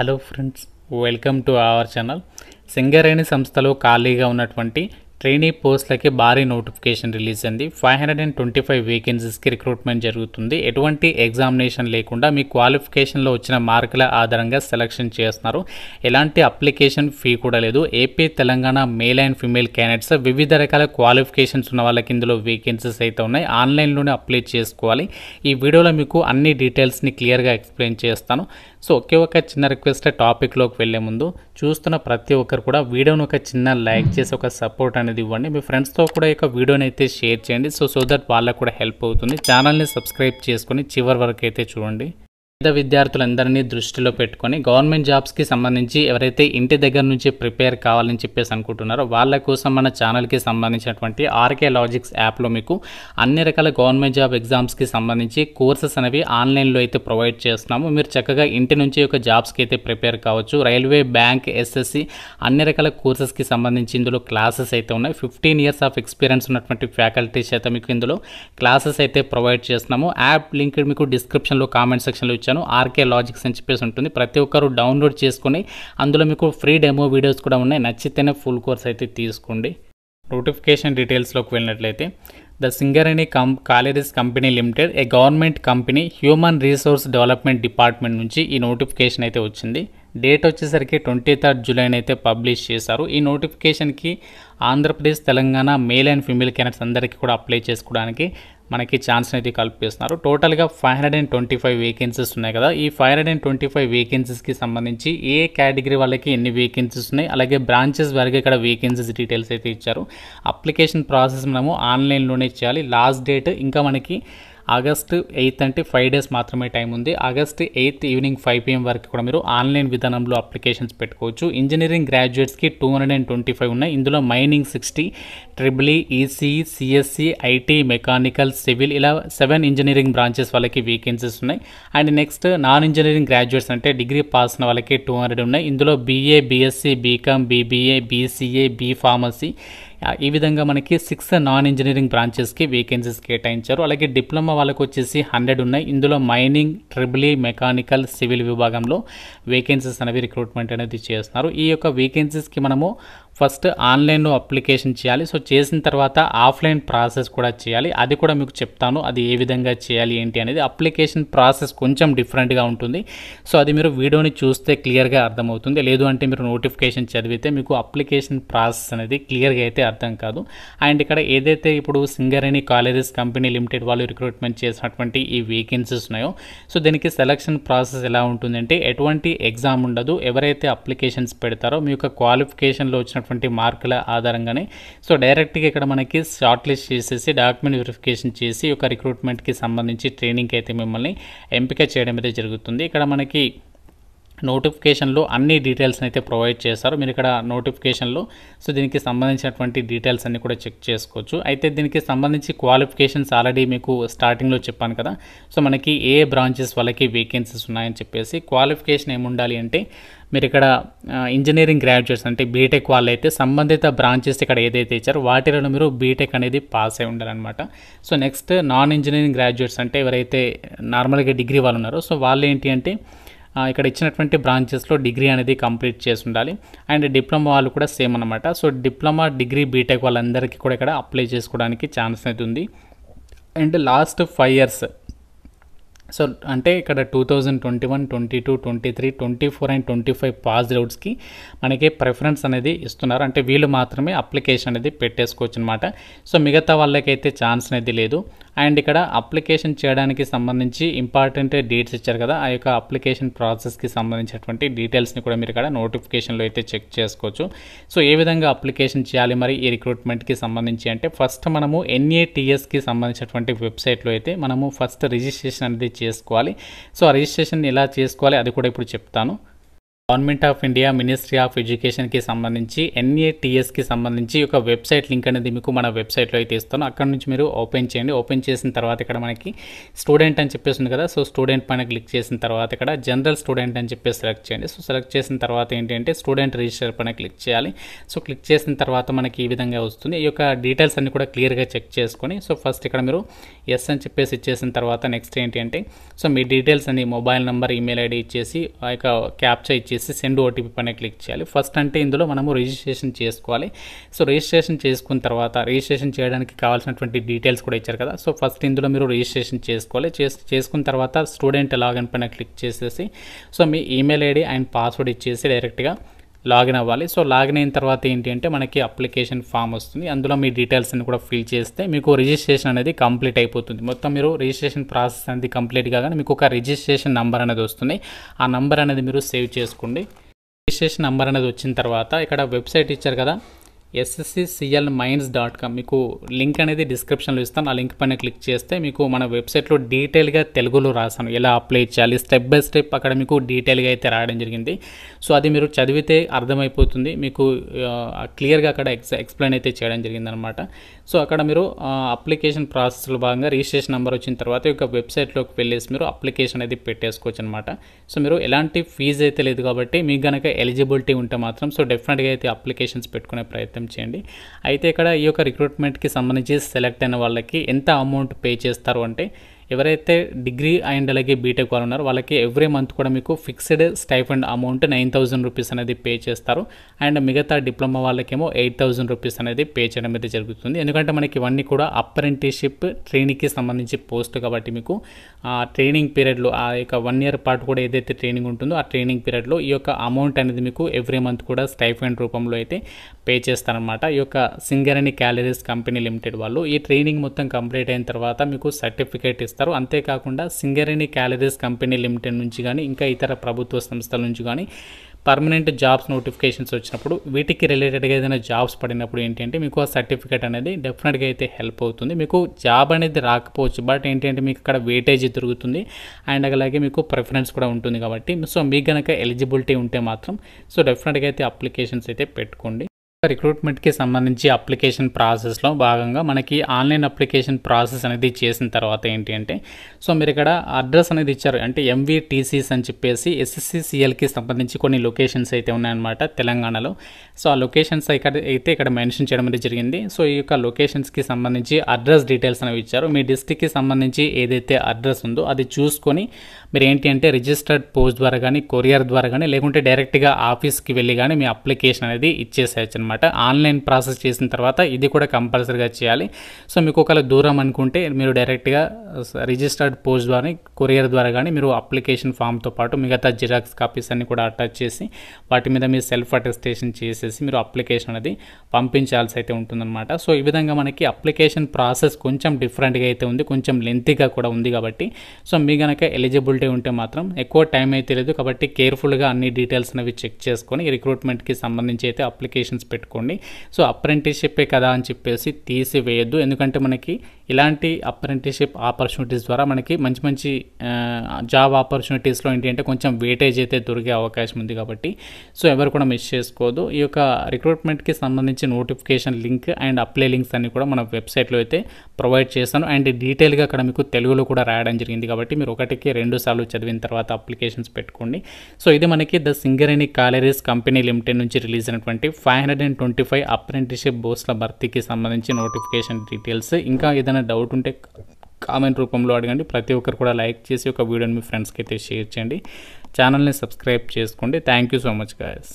Hello friends, welcome to our channel. Singareni సంస్థలో ఖాళీగా ఉన్నటువంటి ట్రైనీ పోస్టులకి భారీ నోటిఫికేషన్ రిలీజ్ అయింది. 525 వేకెన్సీస్కి రిక్రూట్మెంట్ జరుగుతుంది. ఎటువంటి ఎగ్జామినేషన్ లేకుండా మీ క్వాలిఫికేషన్లో వచ్చిన మార్కుల ఆధారంగా సెలక్షన్ చేస్తున్నారు. ఎలాంటి అప్లికేషన్ ఫీ కూడా లేదు. AP, Telangana male and female candidates వివిధ రకాల క్వాలిఫికేషన్స్ ఉన్న వాళ్ళకి ఇందులో వేకెన్సీస్ అయితే ఉన్నాయి. ఆన్లైన్లోనే అప్లై చేసుకోవాలి. ఈ వీడియోలో మీకు అన్ని డీటెయిల్స్ని క్లియర్గా ఎక్స్ప్లెయిన్ చేస్తాను. సో ఒకే ఒక చిన్న రిక్వెస్ట్, టాపిక్లోకి వెళ్ళే ముందు చూస్తున్న ప్రతి ఒక్కరు కూడా వీడియోని ఒక చిన్న లైక్ చేసి ఒక సపోర్ట్ అనేది ఇవ్వండి. మీ ఫ్రెండ్స్తో కూడా ఈ వీడియోని అయితే షేర్ చేయండి. సో దట్ వాళ్ళకు కూడా హెల్ప్ అవుతుంది. ఛానల్ని సబ్స్క్రైబ్ చేసుకొని చివరి వరకు అయితే చూడండి. పేద విద్యార్థులందరినీ దృష్టిలో పెట్టుకొని గవర్నమెంట్ జాబ్స్కి సంబంధించి ఎవరైతే ఇంటి దగ్గర నుంచి ప్రిపేర్ కావాలని చెప్పేసి అనుకుంటున్నారో వాళ్ళ కోసం మన ఛానల్కి సంబంధించినటువంటి ఆర్కే లాజిక్స్ యాప్లో మీకు అన్ని రకాల గవర్నమెంట్ జాబ్ ఎగ్జామ్స్కి సంబంధించి కోర్సెస్ అనేవి ఆన్లైన్లో అయితే ప్రొవైడ్ చేస్తున్నాము. మీరు చక్కగా ఇంటి నుంచి ఒక జాబ్స్కి అయితే ప్రిపేర్ కావచ్చు. రైల్వే, బ్యాంక్, ఎస్ఎస్సి అన్ని రకాల కోర్సెస్కి సంబంధించి ఇందులో క్లాసెస్ అయితే ఉన్నాయి. 15 years ఆఫ్ ఎక్స్పీరియన్స్ ఉన్నటువంటి ఫ్యాకల్టీస్ అయితే మీకు ఇందులో క్లాసెస్ అయితే ప్రొవైడ్ చేస్తున్నాము. యాప్ లింక్ మీకు డిస్క్రిప్షన్లో, కామెంట్ సెక్షన్లో ఇచ్చాను. ఆర్కే లాజిక్స్ అని చెప్పేసి ఉంటుంది. ప్రతి ఒక్కరు డౌన్లోడ్ చేసుకొని అందులో మీకు ఫ్రీ డెమో వీడియోస్ కూడా ఉన్నాయి. నచ్చితేనే ఫుల్ కోర్స్ అయితే తీసుకోండి. నోటిఫికేషన్ డీటెయిల్స్లోకి వెళ్ళినట్లయితే the Singareni collieries company limited, a government company, human resource development department నుంచి ఈ నోటిఫికేషన్ అయితే వచ్చింది. డేట్ వచ్చేసరికి 23rd July అయితే పబ్లిష్ చేశారు. ఈ నోటిఫికేషన్కి Andhra Pradesh, Telangana male and female candidates అందరికీ కూడా అప్లై చేసుకోవడానికి మనకి ఛాన్స్ అనేది కల్పిస్తున్నారు. టోటల్గా 525 వేకెన్సీస్ ఉన్నాయి కదా. ఈ 525 వేకెన్సీస్కి సంబంధించి ఏ కేటగిరీ వాళ్ళకి ఎన్ని వేకెన్సీస్ ఉన్నాయి, అలాగే బ్రాంచెస్ వరకు ఇక్కడ వేకెన్సీస్ డీటెయిల్స్ అయితే ఇచ్చారు. అప్లికేషన్ ప్రాసెస్ మనము ఆన్లైన్లోనే చేయాలి. లాస్ట్ డేట్ ఇంకా మనకి August 8th అంటే 5 days మాత్రమే టైం ఉంది. August 8th ఈవినింగ్ 5 PM వరకు కూడా మీరు ఆన్లైన్ విధానంలో అప్లికేషన్స్ పెట్టుకోవచ్చు. ఇంజనీరింగ్ గ్రాడ్యుయేట్స్కి 225 ఉన్నాయి. ఇందులో mining 60, triple EC, CSC, IT, mechanical, civil ఇలా 7 ఇంజనీరింగ్ బ్రాంచెస్ వాళ్ళకి వేకెన్సీస్ ఉన్నాయి. And next non engineering graduates అంటే డిగ్రీ పాస్ అయిన వాళ్ళకి 200 ఉన్నాయి. ఇందులో BA, BSc, BCom, BBA, BCA, B pharmacy ఈ విధంగా మనకి 6 నాన్ ఇంజనీరింగ్ బ్రాంచెస్కి వేకెన్సీస్ కేటాయించారు. అలాగే డిప్లొమా వాళ్ళకు వచ్చేసి 100 ఉన్నాయి. ఇందులో mining, triple E, mechanical, civil విభాగంలో వేకెన్సీస్ అనేవి రిక్రూట్మెంట్ అనేది చేస్తున్నారు. ఈ యొక్క వేకెన్సీస్కి మనము ఫస్ట్ ఆన్లైన్లో అప్లికేషన్ చేయాలి. సో చేసిన తర్వాత ఆఫ్లైన్ ప్రాసెస్ కూడా చేయాలి. అది కూడా మీకు చెప్తాను, అది ఏ విధంగా చేయాలి ఏంటి అనేది. అప్లికేషన్ ప్రాసెస్ కొంచెం డిఫరెంట్గా ఉంటుంది. సో అది మీరు వీడియోని చూస్తే క్లియర్గా అర్థమవుతుంది. లేదు అంటే మీరు నోటిఫికేషన్ చదివితే మీకు అప్లికేషన్ ప్రాసెస్ అనేది క్లియర్గా అయితే అర్థం కాదు. అండ్ ఇక్కడ ఏదైతే ఇప్పుడు సింగరేణి కాలేరీస్ కంపెనీ లిమిటెడ్ వాళ్ళు రిక్రూట్మెంట్ చేసినటువంటి ఈ వేకెన్సీస్ ఉన్నాయో, సో దీనికి సెలక్షన్ ప్రాసెస్ ఎలా ఉంటుందంటే ఎటువంటి ఎగ్జామ్ ఉండదు. ఎవరైతే అప్లికేషన్స్ పెడతారో మీ యొక్క క్వాలిఫికేషన్లో వచ్చినటువంటి మార్కుల ఆధారంగానే సో డైరెక్ట్గా ఇక్కడ మనకి షార్ట్ లిస్ట్ చేసేసి డాక్యుమెంట్ వెరిఫికేషన్ చేసి ఒక రిక్రూట్మెంట్కి సంబంధించి ట్రైనింగ్కి అయితే మిమ్మల్ని ఎంపిక చేయడం అయితే జరుగుతుంది. ఇక్కడ మనకి నోటిఫికేషన్లో అన్ని డీటెయిల్స్ని అయితే ప్రొవైడ్ చేస్తారు. మీరు ఇక్కడ నోటిఫికేషన్లో సో దీనికి సంబంధించినటువంటి డీటెయిల్స్ అన్ని కూడా చెక్ చేసుకోవచ్చు. అయితే దీనికి సంబంధించి క్వాలిఫికేషన్స్ ఆల్రెడీ మీకు స్టార్టింగ్లో చెప్పాను కదా. సో మనకి ఏ బ్రాంచెస్ వాళ్ళకి వేకెన్సీస్ ఉన్నాయని చెప్పేసి క్వాలిఫికేషన్ ఏముండాలి అంటే మీరు ఇక్కడ ఇంజనీరింగ్ గ్రాడ్యుయేట్స్ అంటే బీటెక్ వాళ్ళు అయితే సంబంధిత బ్రాంచెస్ ఇక్కడ ఏదైతే ఇచ్చారో వాటిలో మీరు బీటెక్ అనేది పాస్ అయి ఉండాలన్నమాట. So next non engineering graduates అంటే ఎవరైతే నార్మల్గా డిగ్రీ వాళ్ళు ఉన్నారో సో వాళ్ళు ఏంటి అంటే ఇక్కడ ఇచ్చినటువంటి బ్రాంచెస్లో డిగ్రీ అనేది కంప్లీట్ చేసి ఉండాలి. అండ్ డిప్లొమా వాళ్ళు కూడా సేమ్ అనమాట. సో డిప్లొమా, డిగ్రీ, బీటెక్ వాళ్ళందరికీ కూడా ఇక్కడ అప్లై చేసుకోవడానికి ఛాన్స్ అయితే ఉంది. అండ్ లాస్ట్ 5 years సో అంటే ఇక్కడ 2021, 22, 23, 24 అండ్ 25 పాస్డ్ అవుట్స్కి మనకి ప్రిఫరెన్స్ అనేది ఇస్తున్నారు. అంటే వీళ్ళు మాత్రమే అప్లికేషన్ అనేది పెట్టేసుకోవచ్చు అనమాట. సో మిగతా వాళ్ళకైతే ఛాన్స్ అనేది లేదు. అండ్ ఇక్కడ అప్లికేషన్ చేయడానికి సంబంధించి ఇంపార్టెంట్ డేట్స్ ఇచ్చారు కదా, ఆ యొక్క అప్లికేషన్ ప్రాసెస్కి సంబంధించినటువంటి డీటెయిల్స్ని కూడా మీరు ఇక్కడ నోటిఫికేషన్లో అయితే చెక్ చేసుకోవచ్చు. సో ఏ విధంగా అప్లికేషన్ చేయాలి మరి ఈ రిక్రూట్మెంట్కి సంబంధించి అంటే ఫస్ట్ మనము NATSకి సంబంధించినటువంటి వెబ్సైట్లో అయితే మనము ఫస్ట్ రిజిస్ట్రేషన్ అనేది చేసుకోవాలి. సో ఆ రిజిస్ట్రేషన్ ఎలా చేసుకోవాలి అది కూడా ఇప్పుడు చెప్తాను. Government of India, ministry of ఎడ్యుకేషన్కి సంబంధించి NATSకి సంబంధించి ఒక వెబ్సైట్ లింక్ అనేది మీకు మన వెబ్సైట్లో అయితే ఇస్తాను. అక్కడ నుంచి మీరు ఓపెన్ చేయండి. ఓపెన్ చేసిన తర్వాత ఇక్కడ మనకి స్టూడెంట్ అని చెప్పేసి ఉంది కదా. సో స్టూడెంట్ పైన క్లిక్ చేసిన తర్వాత ఇక్కడ జనరల్ స్టూడెంట్ అని చెప్పేసి సెలెక్ట్ చేయండి. సో సెలెక్ట్ చేసిన తర్వాత ఏంటంటే స్టూడెంట్ రిజిస్టర్ పైన క్లిక్ చేయాలి. సో క్లిక్ చేసిన తర్వాత మనకి ఈ విధంగా వస్తుంది. ఈ యొక్క డీటెయిల్స్ అన్ని కూడా క్లియర్గా చెక్ చేసుకొని సో ఫస్ట్ ఇక్కడ మీరు ఎస్ అని చెప్పేసి ఇచ్చేసిన తర్వాత నెక్స్ట్ ఏంటి అంటే సో మీ డీటెయిల్స్ అని మొబైల్ నెంబర్, ఈమెయిల్ ఐడి ఇచ్చేసి ఆ యొక్క క్యాప్చా ఇచ్చేసి వచ్చేసి సెండ్ ఓటీపీ పైన క్లిక్ చేయాలి. ఫస్ట్ అంటే ఇందులో మనము రిజిస్ట్రేషన్ చేసుకోవాలి. సో రిజిస్ట్రేషన్ చేసుకున్న తర్వాత రిజిస్ట్రేషన్ చేయడానికి కావాల్సినటువంటి డీటెయిల్స్ కూడా ఇచ్చారు కదా. సో ఫస్ట్ ఇందులో మీరు రిజిస్ట్రేషన్ చేసుకోవాలి. చేసుకున్న తర్వాత స్టూడెంట్ లాగిన్ పైన క్లిక్ చేసేసి so me email ID and password ఇచ్చేసి డైరెక్ట్గా లాగిన్ అవ్వాలి. సో లాగిన్ అయిన తర్వాత ఏంటి అంటే మనకి అప్లికేషన్ ఫామ్ వస్తుంది. అందులో మీ డీటెయిల్స్ అన్ని కూడా ఫిల్ చేస్తే మీకు రిజిస్ట్రేషన్ అనేది కంప్లీట్ అయిపోతుంది. మొత్తం మీరు రిజిస్ట్రేషన్ ప్రాసెస్ అనేది కంప్లీట్ కాగానే మీకు ఒక రిజిస్ట్రేషన్ నెంబర్ అనేది వస్తుంది. ఆ నెంబర్ అనేది మీరు సేవ్ చేసుకోండి. రిజిస్ట్రేషన్ నెంబర్ అనేది వచ్చిన తర్వాత ఇక్కడ వెబ్సైట్ ఇచ్చారు కదా ssclminds.com, మీకు లింక్ అనేది డిస్క్రిప్షన్లో ఇస్తాను. ఆ లింక్ పైన క్లిక్ చేస్తే మీకు మన వెబ్సైట్లో డీటెయిల్గా తెలుగులో రాసాను ఎలా అప్లై చేయాలి, స్టెప్ బై స్టెప్ అక్కడ మీకు డీటెయిల్గా అయితే రాయడం జరిగింది. సో అది మీరు చదివితే అర్థమైపోతుంది, మీకు క్లియర్గా అక్కడ ఎక్స్ప్లెయిన్ అయితే చేయడం జరిగిందనమాట. సో అక్కడ మీరు అప్లికేషన్ ప్రాసెస్లో భాగంగా రిజిస్ట్రేషన్ నెంబర్ వచ్చిన తర్వాత ఈ యొక్క వెబ్సైట్లోకి వెళ్ళేసి మీరు అప్లికేషన్ అనేది పెట్టేసుకోవచ్చు అనమాట. సో మీరు ఎలాంటి ఫీజు అయితే లేదు కాబట్టి మీకు కనుక ఎలిజిబిలిటీ ఉంటే మాత్రం సో డెఫినెట్గా అయితే అప్లికేషన్స్ పెట్టుకునే ప్రయత్నం చేయండి. అయితే ఇక్కడ ఈ యొక్క రిక్రూట్మెంట్కి సంబంధించి సెలెక్ట్ అయిన వాళ్ళకి ఎంత అమౌంట్ పే చేస్తారు అంటే ఎవరైతే డిగ్రీ అండ్ అలాగే బీటెక్ వాళ్ళు ఉన్నారో వాళ్ళకి ఎవ్రీ మంత్ కూడా మీకు ఫిక్స్డ్ స్టైఫండ్ అమౌంట్ 9,000 రూపీస్ అనేది పే చేస్తారు. అండ్ మిగతా డిప్లొమా వాళ్ళకేమో 8,000 రూపీస్ అనేది పే చేయడం అయితే జరుగుతుంది. ఎందుకంటే మనకి ఇవన్నీ కూడా అప్రెంటిస్షిప్ ట్రైనింగ్కి సంబంధించి పోస్ట్ కాబట్టి మీకు ట్రైనింగ్ పీరియడ్లో ఆ యొక్క 1 year పాటు కూడా ఏదైతే ట్రైనింగ్ ఉంటుందో ఆ ట్రైనింగ్ పీరియడ్లో ఈ యొక్క అమౌంట్ అనేది మీకు ఎవ్రీ మంత్ కూడా స్టైఫండ్ రూపంలో అయితే పే చేస్తారనమాట. ఈ యొక్క సింగరేణి క్యాలరీస్ కంపెనీ లిమిటెడ్ వాళ్ళు ఈ ట్రైనింగ్ మొత్తం కంప్లీట్ అయిన తర్వాత మీకు సర్టిఫికేట్ ఇస్తారు. అంతేకాకుండా సింగరేణి క్యాలరీస్ కంపెనీ లిమిటెడ్ నుంచి కానీ ఇంకా ఇతర ప్రభుత్వ సంస్థల నుంచి కానీ పర్మనెంట్ జాబ్స్ నోటిఫికేషన్స్ వచ్చినప్పుడు వీటికి రిలేటెడ్గా ఏదైనా జాబ్స్ పడినప్పుడు ఏంటంటే మీకు ఆ సర్టిఫికేట్ అనేది డెఫినెట్గా అయితే హెల్ప్ అవుతుంది. మీకు జాబ్ అనేది రాకపోవచ్చు, బట్ ఏంటంటే మీకు ఇక్కడ వెయిటేజ్ దొరుకుతుంది అండ్ అలాగే మీకు ప్రిఫరెన్స్ కూడా ఉంటుంది కాబట్టి సో మీకు కనుక ఎలిజిబిలిటీ ఉంటే మాత్రం సో డెఫినెట్గా అయితే అప్లికేషన్స్ అయితే పెట్టుకోండి. రిక్రూట్మెంట్కి సంబంధించి అప్లికేషన్ ప్రాసెస్లో భాగంగా మనకి ఆన్లైన్ అప్లికేషన్ ప్రాసెస్ అనేది చేసిన తర్వాత ఏంటి అంటే సో మీరు ఇక్కడ అడ్రస్ అనేది ఇచ్చారు అంటే MVTCs అని చెప్పేసి SSCCLకి సంబంధించి కొన్ని లొకేషన్స్ అయితే ఉన్నాయన్నమాట తెలంగాణలో. సో ఆ లొకేషన్స్ ఇక్కడ మెన్షన్ చేయడం అనేది జరిగింది. సో ఈ యొక్క లొకేషన్స్కి సంబంధించి అడ్రస్ డీటెయిల్స్ అనేవి ఇచ్చారు. మీ డిస్ట్రిక్ట్కి సంబంధించి ఏదైతే అడ్రస్ ఉందో అది చూసుకొని మీరు ఏంటి అంటే రిజిస్టర్డ్ పోస్ట్ ద్వారా కానీ కొరియర్ ద్వారా కానీ లేకుంటే డైరెక్ట్గా ఆఫీస్కి వెళ్ళి కానీ మీ అప్లికేషన్ అనేది ఇచ్చేసేయచ్చు అనమాట. ఆన్లైన్ ప్రాసెస్ చేసిన తర్వాత ఇది కూడా కంపల్సరీగా చేయాలి. సో మీకు ఒకవేళ దూరం అనుకుంటే మీరు డైరెక్ట్గా రిజిస్టర్డ్ పోస్ట్ ద్వారా కొరియర్ ద్వారా కానీ మీరు అప్లికేషన్ ఫామ్తో పాటు మిగతా జిరాక్స్ కాపీస్ అన్ని కూడా అటాచ్ చేసి వాటి మీద మీరు సెల్ఫ్ అటెస్టేషన్ చేసేసి మీరు అప్లికేషన్ అనేది పంపించాల్సి అయితే ఉంటుందన్నమాట. సో ఈ విధంగా మనకి అప్లికేషన్ ప్రాసెస్ కొంచెం డిఫరెంట్గా అయితే ఉంది, కొంచెం లెంతీగా కూడా ఉంది కాబట్టి సో మీ కనుక ఎలిజిబిలిటీ ఉంటే మాత్రం ఎక్కువ టైం అయితే లేదు కాబట్టి కేర్ఫుల్గా అన్ని డీటెయిల్స్ అనేవి చెక్ చేసుకొని రిక్రూట్మెంట్కి సంబంధించి అయితే అప్లికేషన్స్ పెట్టుకోండి. సో అప్రెంటిస్షిప్పే కదా అని చెప్పేసి తీసివేయద్దు, ఎందుకంటే మనకి ఇలాంటి అప్రెంటిస్షిప్ ఆపర్చునిటీస్ ద్వారా మనకి మంచి మంచి జాబ్ ఆపర్చునిటీస్లో ఏంటి అంటే కొంచెం వెయిటేజ్ అయితే దొరికే అవకాశం ఉంది కాబట్టి సో ఎవరు కూడా మిస్ చేసుకోవద్దు. ఈ యొక్క రిక్రూట్మెంట్కి సంబంధించి notification link and apply links అన్ని కూడా మన వెబ్సైట్లో అయితే ప్రొవైడ్ చేశాను అండ్ డీటెయిల్గా అక్కడ మీకు తెలుగులో కూడా రాయడం జరిగింది కాబట్టి మీరు 1-2 సార్లు చదివిన తర్వాత అప్లికేషన్స్ పెట్టుకోండి. సో ఇది మనకి the Singareni calories company limited నుంచి రిలీజ్ అయినటువంటి 525 అప్రెంటిస్షిప్ పోస్టుల భర్తీకి సంబంధించి నోటిఫికేషన్ డీటెయిల్స్. ఇంకా ఏదైనా డౌట్ ఉంటే కామెంట్ రూపంలో అడగండి. ప్రతి ఒక్కరు కూడా లైక్ చేసి ఒక వీడియోని మీ ఫ్రెండ్స్కి అయితే షేర్ చేయండి. ఛానల్ని సబ్స్క్రైబ్ చేసుకోండి. Thank you so much guys.